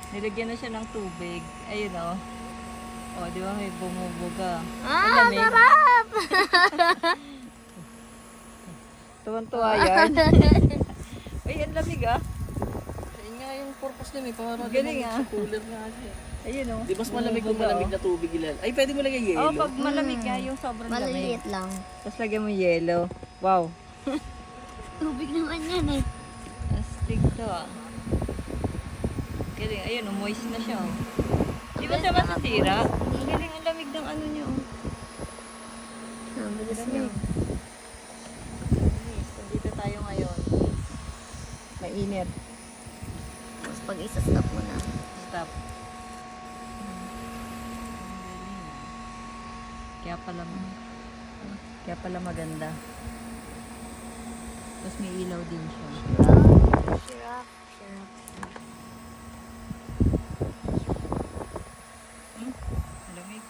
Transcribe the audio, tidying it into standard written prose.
Nilagyan na siya ng tubig. Ayun o. O, di ba may bumubuga. Ah, sarap! Tuwan-tuwa yan. Ay, ang lamig ah. Ayun nga yung purpose niya, para Galing, ah. sa cooler nga siya. Ayun o. Di mas malamig kung malamig na tubig ilan. Ay, pwede mo lagay Oh, yelo. pag malamig nga yung sobrang lamig. Maliliit lang. Tapos lagyan mo yelo. Wow. Tubig naman yan eh. Astig to ah. Galing. Ayun, moist na siya. Oh. Di ba siya masasira? Galing ang lamig ng ano niya. Oh. Ang bilis Lamig. niya. Nandito tayo ngayon. Mainit. Tapos pag isa-stop mo na. Stop. Kaya pala maganda. Tapos may ilaw din siya. Sirap. Sirap. Malamig.